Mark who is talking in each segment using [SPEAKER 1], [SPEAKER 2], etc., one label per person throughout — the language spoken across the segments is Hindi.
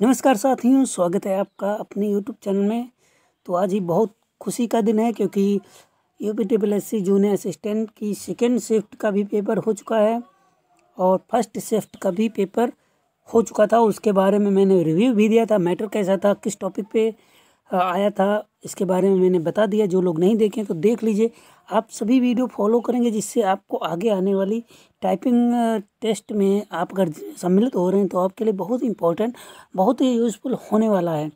[SPEAKER 1] नमस्कार साथियों, स्वागत है आपका अपने यूट्यूब चैनल में। तो आज ही बहुत खुशी का दिन है क्योंकि यूपीटीपीएससी जूनियर असिस्टेंट की सेकेंड शिफ्ट का भी पेपर हो चुका है और फर्स्ट शिफ्ट का भी पेपर हो चुका था। उसके बारे में मैंने रिव्यू भी दिया था, मैटर कैसा था, किस टॉपिक पे आया था, इसके बारे में मैंने बता दिया। जो लोग नहीं देखें तो देख लीजिए। आप सभी वीडियो फॉलो करेंगे जिससे आपको आगे आने वाली टाइपिंग टेस्ट में आप अगर सम्मिलित हो रहे हैं तो आपके लिए बहुत इम्पोर्टेंट, बहुत ही यूज़फुल होने वाला है।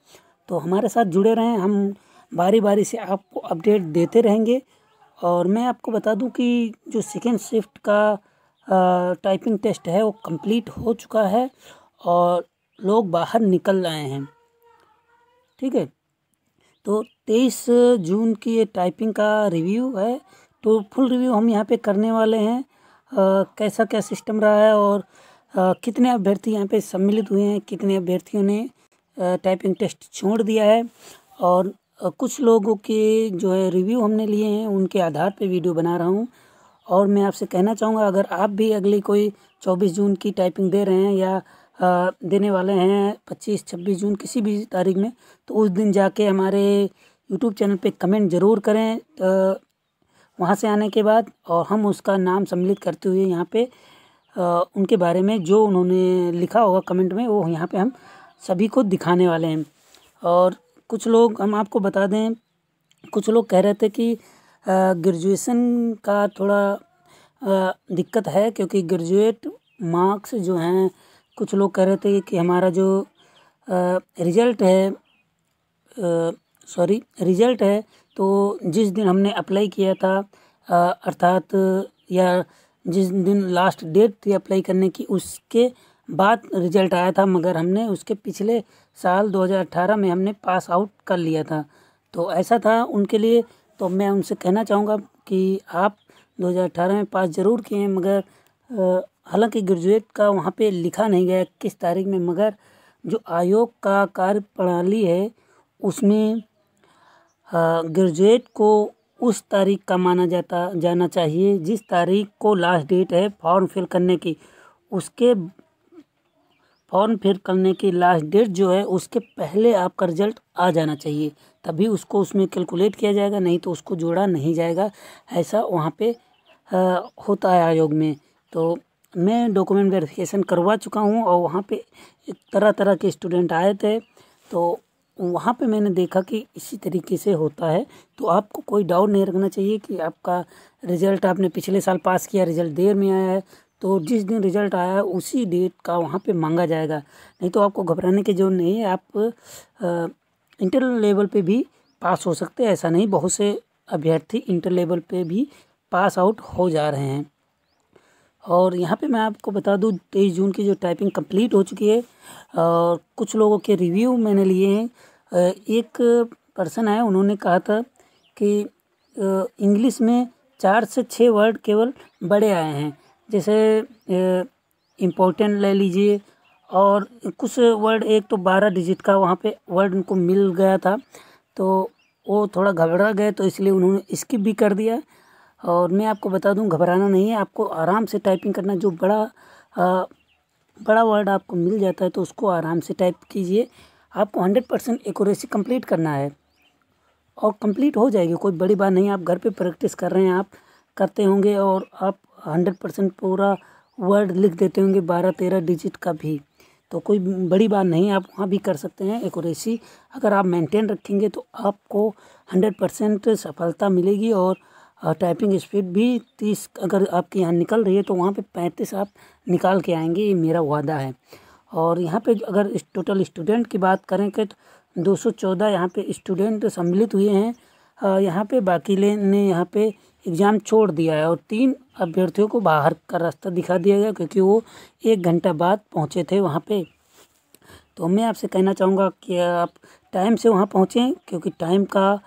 [SPEAKER 1] तो हमारे साथ जुड़े रहें, हम बारी बारी से आपको अपडेट देते रहेंगे। और मैं आपको बता दूं कि जो सेकेंड शिफ्ट का टाइपिंग टेस्ट है वो कंप्लीट हो चुका है और लोग बाहर निकल रहे हैं। ठीक है, तो 23 जून की ये टाइपिंग का रिव्यू है। तो फुल रिव्यू हम यहाँ पे करने वाले हैं। कैसा क्या सिस्टम रहा है और कितने अभ्यर्थी यहाँ पे सम्मिलित हुए हैं, कितने अभ्यर्थियों ने टाइपिंग टेस्ट छोड़ दिया है और कुछ लोगों के जो है रिव्यू हमने लिए हैं, उनके आधार पे वीडियो बना रहा हूँ। और मैं आपसे कहना चाहूँगा, अगर आप भी अगली कोई 24 जून की टाइपिंग दे रहे हैं या देने वाले हैं 25-26 जून किसी भी तारीख में, तो उस दिन जाके हमारे यूट्यूब चैनल पे कमेंट ज़रूर करें वहाँ से आने के बाद, और हम उसका नाम सम्मिलित करते हुए यहाँ पे उनके बारे में जो उन्होंने लिखा होगा कमेंट में वो यहाँ पे हम सभी को दिखाने वाले हैं। और कुछ लोग, हम आपको बता दें, कुछ लोग कह रहे थे कि ग्रेजुएशन का थोड़ा दिक्कत है क्योंकि ग्रेजुएट मार्क्स जो हैं, कुछ लोग कह रहे थे कि हमारा जो रिज़ल्ट है तो जिस दिन हमने अप्लाई किया था अर्थात या जिस दिन लास्ट डेट थी अप्लाई करने की उसके बाद रिज़ल्ट आया था, मगर हमने उसके पिछले साल 2018 में हमने पास आउट कर लिया था। तो ऐसा था उनके लिए। तो मैं उनसे कहना चाहूँगा कि आप 2018 में पास ज़रूर किए हैं, मगर हालांकि ग्रेजुएट का वहाँ पे लिखा नहीं गया किस तारीख में, मगर जो आयोग का कार्यप्रणाली है उसमें ग्रेजुएट को उस तारीख का माना जाना चाहिए जिस तारीख को लास्ट डेट है फॉर्म फिल करने की। उसके फॉर्म फिल करने की लास्ट डेट जो है उसके पहले आपका रिजल्ट आ जाना चाहिए, तभी उसको उसमें कैलकुलेट किया जाएगा, नहीं तो उसको जोड़ा नहीं जाएगा। ऐसा वहाँ पे होता है आयोग में। तो मैं डॉक्यूमेंट वेरिफिकेशन करवा चुका हूँ और वहाँ पे तरह तरह के स्टूडेंट आए थे, तो वहाँ पे मैंने देखा कि इसी तरीके से होता है। तो आपको कोई डाउट नहीं रखना चाहिए कि आपका रिज़ल्ट, आपने पिछले साल पास किया, रिज़ल्ट देर में आया है, तो जिस दिन रिज़ल्ट आया है उसी डेट का वहाँ पे मांगा जाएगा। नहीं तो आपको घबराने की जरूरत नहीं है। आप इंटर लेवल पे भी पास हो सकते हैं, ऐसा नहीं, बहुत से अभ्यर्थी इंटर लेवल पे भी पास आउट हो जा रहे हैं। और यहाँ पे मैं आपको बता दूँ 23 जून की जो टाइपिंग कंप्लीट हो चुकी है और कुछ लोगों के रिव्यू मैंने लिए हैं। एक पर्सन है, उन्होंने कहा था कि इंग्लिश में 4 से 6 वर्ड केवल बड़े आए हैं, जैसे इम्पोर्टेंट ले लीजिए, और कुछ वर्ड, एक तो 12 डिजिट का वहाँ पे वर्ड उनको मिल गया था, तो वो थोड़ा घबरा गए, तो इसलिए उन्होंने स्किप भी कर दिया। और मैं आपको बता दूं, घबराना नहीं है, आपको आराम से टाइपिंग करना। जो बड़ा वर्ड आपको मिल जाता है तो उसको आराम से टाइप कीजिए। आपको 100% एक्यूरेसी कंप्लीट करना है और कंप्लीट हो जाएगी, कोई बड़ी बात नहीं। आप घर पे प्रैक्टिस कर रहे हैं, आप करते होंगे और आप 100% पूरा वर्ड लिख देते होंगे 12-13 डिजिट का भी, तो कोई बड़ी बात नहीं, आप वहाँ भी कर सकते हैं। एक्यूरेसी अगर आप मेंटेन रखेंगे तो आपको 100% सफलता मिलेगी। और टाइपिंग स्पीड भी 30 अगर आपके यहाँ निकल रही है तो वहाँ पे 35 आप निकाल के आएंगे, ये मेरा वादा है। और यहाँ पे अगर टोटल स्टूडेंट की बात करें कि 214 यहाँ पे स्टूडेंट सम्मिलित हुए हैं यहाँ पे, बाकी ने यहाँ पे एग्ज़ाम छोड़ दिया है और 3 अभ्यर्थियों को बाहर का रास्ता दिखा दिया गया क्योंकि वो 1 घंटा बाद पहुँचे थे वहाँ पे। तो मैं आपसे कहना चाहूँगा कि आप टाइम से वहाँ पहुँचें, क्योंकि टाइम का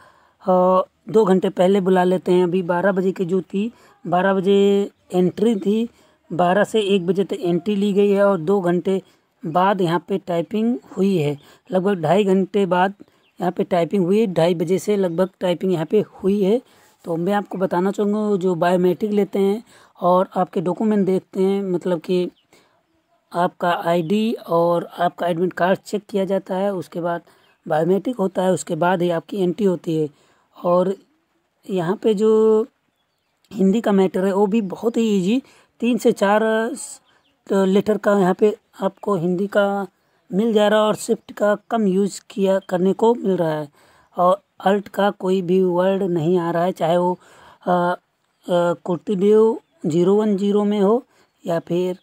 [SPEAKER 1] 2 घंटे पहले बुला लेते हैं। अभी 12 बजे की जो थी, 12 बजे एंट्री थी, 12 से 1 बजे तक एंट्री ली गई है और 2 घंटे बाद यहाँ पे टाइपिंग हुई है। लगभग 2.5 घंटे बाद यहाँ पे टाइपिंग हुई है, 2:30 बजे से लगभग टाइपिंग यहाँ पे हुई है। तो मैं आपको बताना चाहूँगा, जो बायोमेट्रिक लेते हैं और आपके डॉक्यूमेंट देखते हैं, मतलब कि आपका आईडी और आपका एडमिट कार्ड चेक किया जाता है, उसके बाद बायोमेट्रिक होता है, उसके बाद ही आपकी एंट्री होती है। और यहाँ पे जो हिंदी का मैटर है वो भी बहुत ही इजी, 3 से 4 लेटर का यहाँ पे आपको हिंदी का मिल जा रहा है और शिफ्ट का कम यूज़ किया करने को मिल रहा है। और अल्ट का कोई भी वर्ड नहीं आ रहा है, चाहे वो कुर्तीदेव 010 में हो या फिर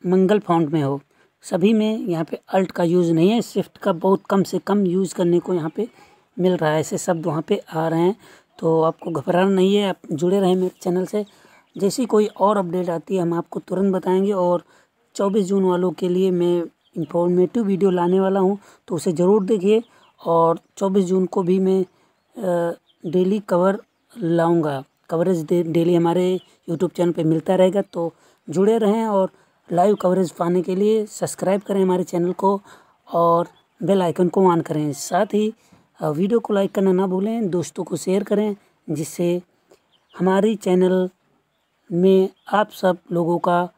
[SPEAKER 1] मंगल फॉन्ट में हो, सभी में यहाँ पे अल्ट का यूज़ नहीं है। शिफ्ट का बहुत कम से कम यूज़ करने को यहाँ पे मिल रहा है, ऐसे शब्द वहाँ पे आ रहे हैं। तो आपको घबराना नहीं है, आप जुड़े रहें मेरे चैनल से। जैसी कोई और अपडेट आती है हम आपको तुरंत बताएंगे। और 24 जून वालों के लिए मैं इंफॉर्मेटिव वीडियो लाने वाला हूँ, तो उसे ज़रूर देखिए। और 24 जून को भी मैं डेली कवर लाऊंगा, कवरेज डेली हमारे यूट्यूब चैनल पे मिलता रहेगा। तो जुड़े रहें और लाइव कवरेज पाने के लिए सब्सक्राइब करें हमारे चैनल को और बेल आइकन को ऑन करें। साथ ही वीडियो को लाइक करना ना भूलें, दोस्तों को शेयर करें, जिससे हमारी चैनल में आप सब लोगों का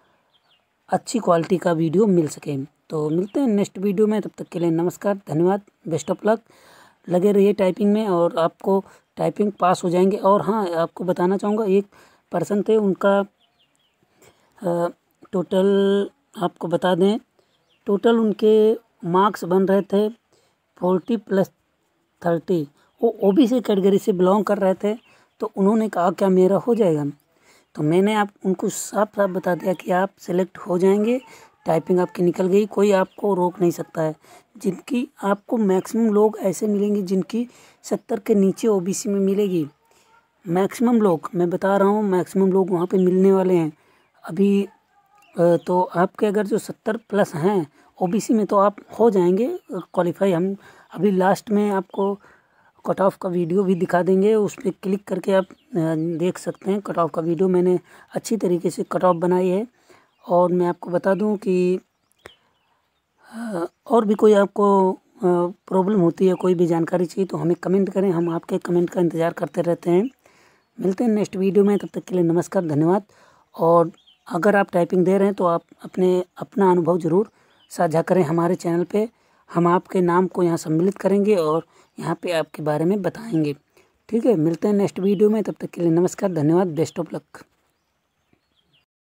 [SPEAKER 1] अच्छी क्वालिटी का वीडियो मिल सके। तो मिलते हैं नेक्स्ट वीडियो में, तब तक के लिए नमस्कार, धन्यवाद, बेस्ट ऑफ लक। लगे रहिए टाइपिंग में और आपको टाइपिंग पास हो जाएंगे। और हाँ, आपको बताना चाहूँगा, एक पर्सन थे, उनका टोटल आपको बता दें, टोटल उनके मार्क्स बन रहे थे 40+30। वो ओबीसी कैटेगरी से बिलोंग कर रहे थे। तो उन्होंने कहा क्या मेरा हो जाएगा? तो मैंने आप उनको साफ साफ बता दिया कि आप सेलेक्ट हो जाएंगे, टाइपिंग आपकी निकल गई, कोई आपको रोक नहीं सकता है। जिनकी आपको मैक्सिमम लोग ऐसे मिलेंगे जिनकी 70 के नीचे ओबीसी में मिलेगी। मैक्सिमम लोग, मैं बता रहा हूँ, मैक्सिमम लोग वहाँ पे मिलने वाले हैं अभी। तो आपके अगर जो 70+ हैं ओबीसी में, तो आप हो जाएंगे क्वालिफाई। हम अभी लास्ट में आपको कट ऑफ का वीडियो भी दिखा देंगे, उस पर क्लिक करके आप देख सकते हैं कट ऑफ का वीडियो। मैंने अच्छी तरीके से कट ऑफ बनाई है। और मैं आपको बता दूं कि और भी कोई आपको प्रॉब्लम होती है, कोई भी जानकारी चाहिए, तो हमें कमेंट करें, हम आपके कमेंट का इंतज़ार करते रहते हैं। मिलते हैं नेक्स्ट वीडियो में, तब तक के लिए नमस्कार, धन्यवाद। और अगर आप टाइपिंग दे रहे हैं तो आप अपना अनुभव ज़रूर साझा करें हमारे चैनल पे। हम आपके नाम को यहाँ सम्मिलित करेंगे और यहाँ पे आपके बारे में बताएंगे। ठीक है, मिलते हैं नेक्स्ट वीडियो में, तब तक के लिए नमस्कार, धन्यवाद, बेस्ट ऑफ लक।